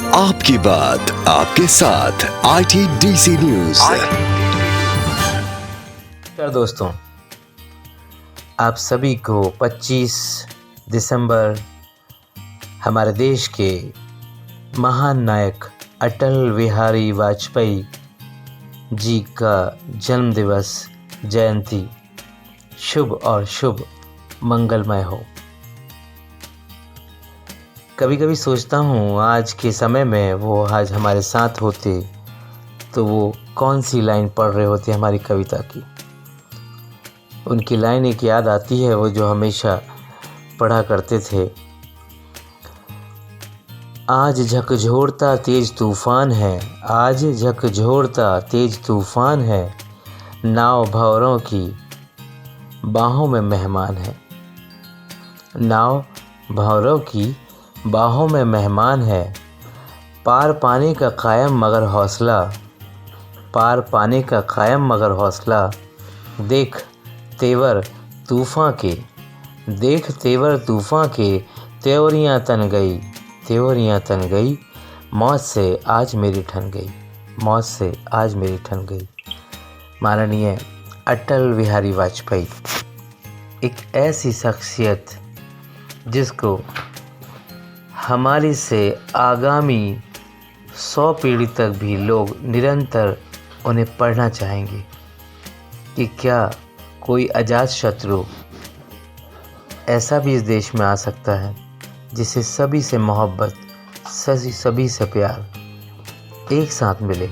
आपकी बात आपके साथ ITDC न्यूज। नमस्कार दोस्तों, आप सभी को 25 दिसंबर हमारे देश के महान नायक अटल बिहारी वाजपेयी जी का जन्म दिवस जयंती शुभ और शुभ मंगलमय हो। कभी कभी सोचता हूँ आज के समय में वो आज हमारे साथ होते तो वो कौन सी लाइन पढ़ रहे होते हमारी कविता की। उनकी लाइन एक याद आती है, वो जो हमेशा पढ़ा करते थे। आज झकझोरता तेज तूफान है, आज झकझोरता तेज तूफान है, नाव भंवरों की बाहों में मेहमान है। नाव भंवरों की बाहों में मेहमान है, पार पाने का कायम मगर हौसला, पार पाने का कायम मगर हौसला, देख तेवर तूफ़ान के, देख तेवर तूफ़ान के, त्योरियाँ तन गई, त्योरियाँ तन गई, मौत से आज मेरी ठन गई, मौत से आज मेरी ठन गई। माननीय अटल बिहारी वाजपेयी एक ऐसी शख्सियत जिसको हमारी से आगामी 100 पीढ़ी तक भी लोग निरंतर उन्हें पढ़ना चाहेंगे कि क्या कोई अजात शत्रु ऐसा भी इस देश में आ सकता है जिसे सभी से मोहब्बत, सभी से प्यार एक साथ मिले।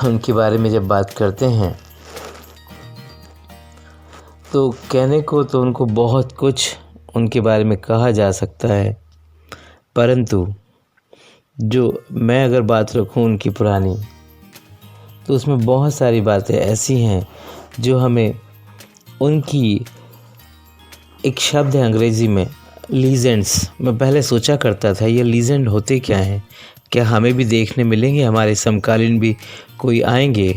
उनके बारे में जब बात करते हैं तो कहने को तो उनको बहुत कुछ उनके बारे में कहा जा सकता है, परंतु जो मैं अगर बात रखूं उनकी पुरानी, तो उसमें बहुत सारी बातें ऐसी हैं जो हमें उनकी एक शब्द है अंग्रेज़ी में लीजेंड्स। मैं पहले सोचा करता था ये लीजेंड होते क्या हैं, क्या हमें भी देखने मिलेंगे, हमारे समकालीन भी कोई आएंगे।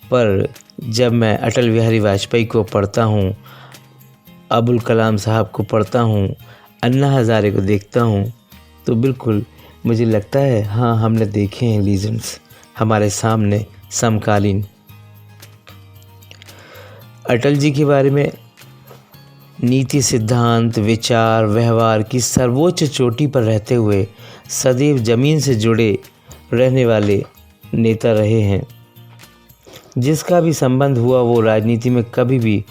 पर जब मैं अटल बिहारी वाजपेयी को पढ़ता हूँ, अबुल कलाम साहब को पढ़ता हूँ, अन्ना हज़ारे को देखता हूँ, तो बिल्कुल मुझे लगता है हाँ, हमने देखे हैं लीजेंड्स हमारे सामने समकालीन। अटल जी के बारे में नीति, सिद्धांत, विचार, व्यवहार की सर्वोच्च चोटी पर रहते हुए सदैव ज़मीन से जुड़े रहने वाले नेता रहे हैं। जिसका भी संबंध हुआ वो राजनीति में कभी भी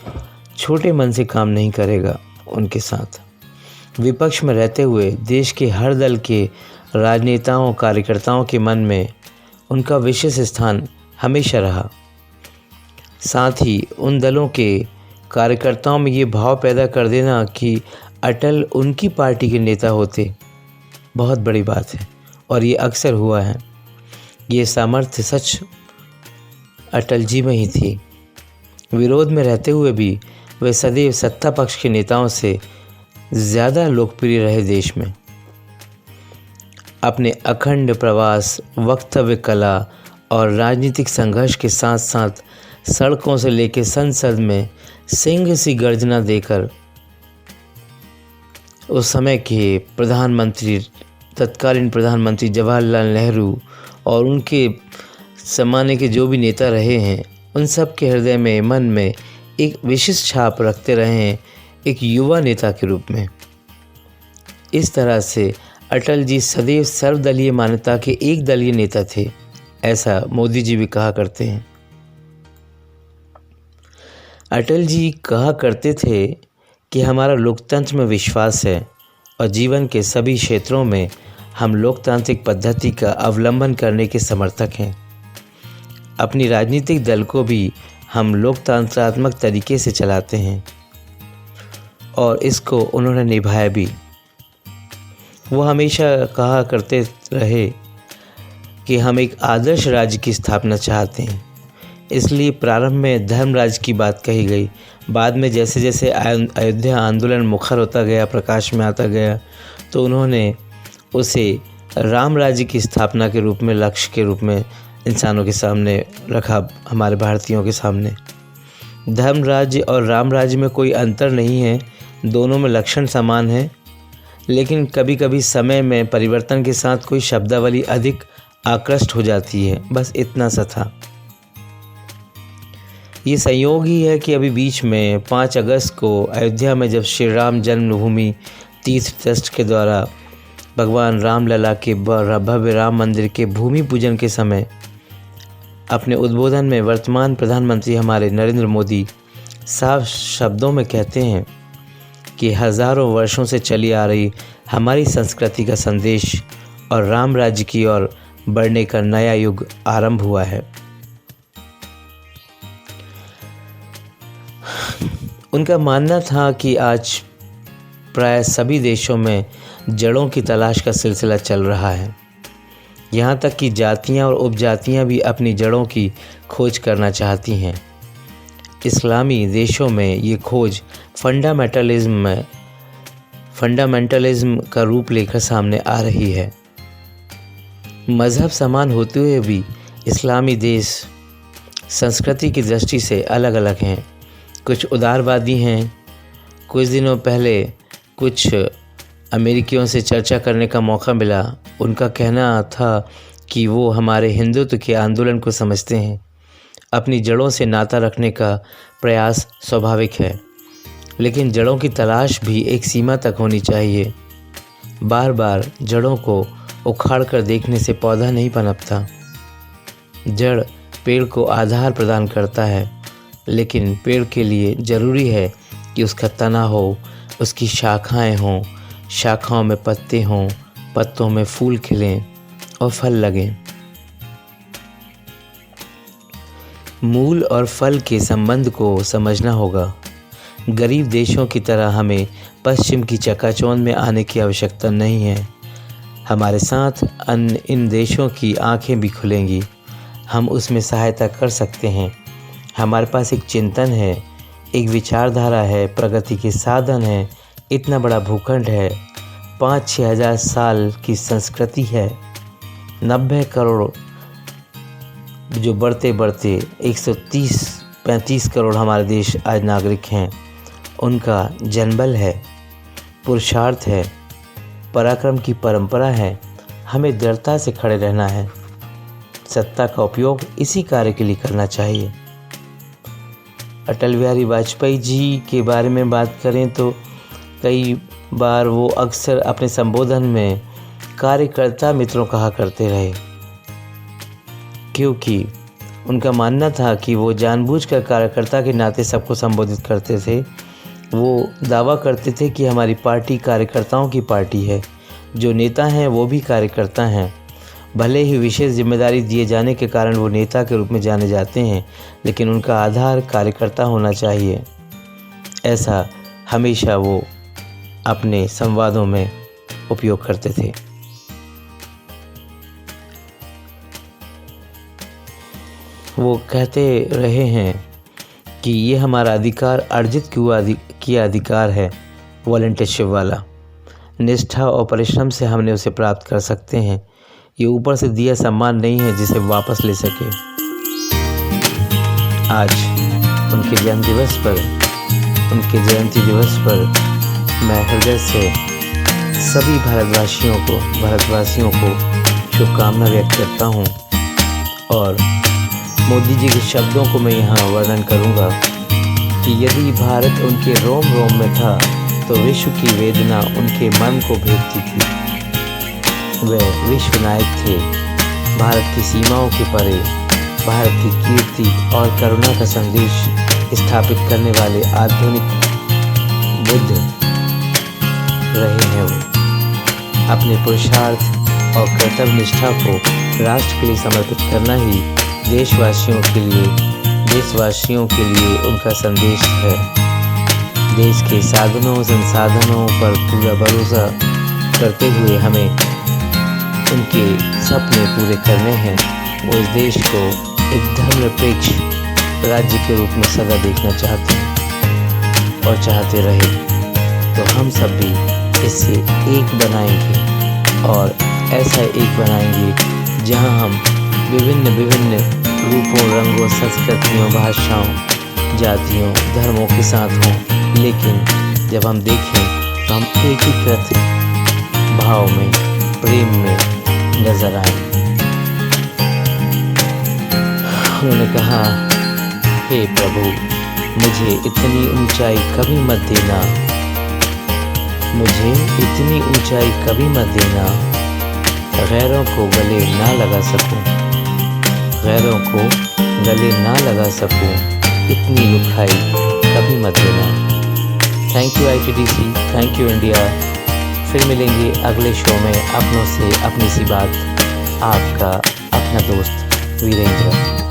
छोटे मन से काम नहीं करेगा। उनके साथ विपक्ष में रहते हुए देश के हर दल के राजनेताओं, कार्यकर्ताओं के मन में उनका विशेष स्थान हमेशा रहा। साथ ही उन दलों के कार्यकर्ताओं में ये भाव पैदा कर देना कि अटल उनकी पार्टी के नेता होते, बहुत बड़ी बात है और ये अक्सर हुआ है। ये सामर्थ्य सच अटल जी में ही थी। विरोध में रहते हुए भी वे सदैव सत्ता पक्ष के नेताओं से ज़्यादा लोकप्रिय रहे देश में। अपने अखंड प्रवास, वक्तव्य कला और राजनीतिक संघर्ष के साथ साथ सड़कों से लेकर संसद में सिंह सी गर्जना देकर उस समय के प्रधानमंत्री, तत्कालीन प्रधानमंत्री जवाहरलाल नेहरू और उनके ज़माने के जो भी नेता रहे हैं, उन सब के हृदय में, मन में एक विशिष्ट छाप रखते रहे हैं एक युवा नेता के रूप में। इस तरह से अटल जी सदैव सर्वदलीय मान्यता के एक दलीय नेता थे, ऐसा मोदी जी भी कहा करते हैं। अटल जी कहा करते थे कि हमारा लोकतंत्र में विश्वास है और जीवन के सभी क्षेत्रों में हम लोकतांत्रिक पद्धति का अवलंबन करने के समर्थक हैं। अपनी राजनीतिक दल को भी हम लोकतंत्रात्मक तरीके से चलाते हैं और इसको उन्होंने निभाया भी। वो हमेशा कहा करते रहे कि हम एक आदर्श राज्य की स्थापना चाहते हैं, इसलिए प्रारंभ में धर्मराज की बात कही गई। बाद में जैसे जैसे अयोध्या आंदोलन मुखर होता गया, प्रकाश में आता गया, तो उन्होंने उसे राम राज्य की स्थापना के रूप में, लक्ष्य के रूप में इंसानों के सामने रखा, हमारे भारतीयों के सामने। धर्म राज्य और राम राज्य में कोई अंतर नहीं है, दोनों में लक्षण समान है, लेकिन कभी कभी समय में परिवर्तन के साथ कोई शब्दावली अधिक आकृष्ट हो जाती है, बस इतना सा था। ये संयोग ही है कि अभी बीच में 5 अगस्त को अयोध्या में जब श्री राम जन्मभूमि तीर्थ ट्रस्ट के द्वारा भगवान रामलला के भव्य राम मंदिर के भूमि पूजन के समय अपने उद्बोधन में वर्तमान प्रधानमंत्री हमारे नरेंद्र मोदी साफ शब्दों में कहते हैं कि हज़ारों वर्षों से चली आ रही हमारी संस्कृति का संदेश और राम राज्य की ओर बढ़ने का नया युग आरंभ हुआ है। उनका मानना था कि आज प्राय सभी देशों में जड़ों की तलाश का सिलसिला चल रहा है। यहाँ तक कि जातियाँ और उपजातियाँ भी अपनी जड़ों की खोज करना चाहती हैं। इस्लामी देशों में ये खोज फंडामेंटलिज्म का रूप लेकर सामने आ रही है। मज़हब समान होते हुए भी इस्लामी देश संस्कृति की दृष्टि से अलग अलग हैं। कुछ उदारवादी हैं। कुछ दिनों पहले कुछ अमेरिकियों से चर्चा करने का मौका मिला। उनका कहना था कि वो हमारे हिंदुत्व के आंदोलन को समझते हैं। अपनी जड़ों से नाता रखने का प्रयास स्वाभाविक है, लेकिन जड़ों की तलाश भी एक सीमा तक होनी चाहिए। बार बार जड़ों को उखाड़ कर देखने से पौधा नहीं पनपता। जड़ पेड़ को आधार प्रदान करता है, लेकिन पेड़ के लिए ज़रूरी है कि उसका तना हो, उसकी शाखाएं हों, शाखाओं में पत्ते हों, पत्तों में फूल खिलें और फल लगें। मूल और फल के संबंध को समझना होगा। गरीब देशों की तरह हमें पश्चिम की चकाचौंध में आने की आवश्यकता नहीं है। हमारे साथ इन देशों की आंखें भी खुलेंगी। हम उसमें सहायता कर सकते हैं। हमारे पास एक चिंतन है, एक विचारधारा है, प्रगति के साधन है, इतना बड़ा भूखंड है, 5-6 हज़ार साल की संस्कृति है, 90 करोड़ जो बढ़ते बढ़ते 130-35 करोड़ हमारे देश आज नागरिक हैं। उनका जनबल है, पुरुषार्थ है, पराक्रम की परंपरा है। हमें दृढ़ता से खड़े रहना है। सत्ता का उपयोग इसी कार्य के लिए करना चाहिए। अटल बिहारी वाजपेयी जी के बारे में बात करें तो कई बार वो अक्सर अपने संबोधन में कार्यकर्ता मित्रों कहा करते रहे, क्योंकि उनका मानना था कि वो जानबूझकर कार्यकर्ता के नाते सबको संबोधित करते थे। वो दावा करते थे कि हमारी पार्टी कार्यकर्ताओं की पार्टी है, जो नेता हैं वो भी कार्यकर्ता हैं। भले ही विशेष जिम्मेदारी दिए जाने के कारण वो नेता के रूप में जाने जाते हैं, लेकिन उनका आधार कार्यकर्ता होना चाहिए। ऐसा हमेशा वो अपने संवादों में उपयोग करते थे। वो कहते रहे हैं कि ये हमारा अधिकार अर्जित किया अधिकार है, वॉलंटियरशिप वाला। निष्ठा और परिश्रम से हमने उसे प्राप्त कर सकते हैं। ये ऊपर से दिया सम्मान नहीं है जिसे वापस ले सके। आज उनके जयंती दिवस पर मैं हृदय से सभी भारतवासियों को शुभकामना व्यक्त करता हूँ। और मोदी जी के शब्दों को मैं यहाँ वर्णन करूँगा कि यदि भारत उनके रोम रोम में था तो विश्व की वेदना उनके मन को भेदती थी। वे विश्व नायक थे। भारत की सीमाओं के परे भारत की कीर्ति और करुणा का संदेश स्थापित करने वाले आधुनिक बुद्ध रहे हैं। वो अपने पुरुषार्थ और कर्तव्य निष्ठा को राष्ट्र के लिए समर्पित करना ही देशवासियों के लिए उनका संदेश है। देश के साधनों संसाधनों पर पूरा भरोसा करते हुए हमें उनके सपने पूरे करने हैं। वो इस देश को एक धर्मनिरपेक्ष राज्य के रूप में सदा देखना चाहते हैं और चाहते रहे। तो हम सब भी इससे एक बनाएंगे और ऐसा एक बनाएंगे जहां हम विभिन्न रूपों, रंगों, संस्कृतियों, भाषाओं जातियों धर्मों के साथ हों, लेकिन जब हम देखें तो हम एकीकृत भाव में, प्रेम में नजर आए। उन्होंने कहा, हे प्रभु, मुझे इतनी ऊंचाई कभी मत देना, मुझे इतनी ऊंचाई कभी मत देना, गैरों को गले ना लगा सकूं, गैरों को गले ना लगा सकूं, इतनी रुखाई कभी मत देना। Thank you ITDC, thank you India. फिर मिलेंगे अगले शो में अपनों से अपनी सी बात। आपका अपना दोस्त वीरेंद्र।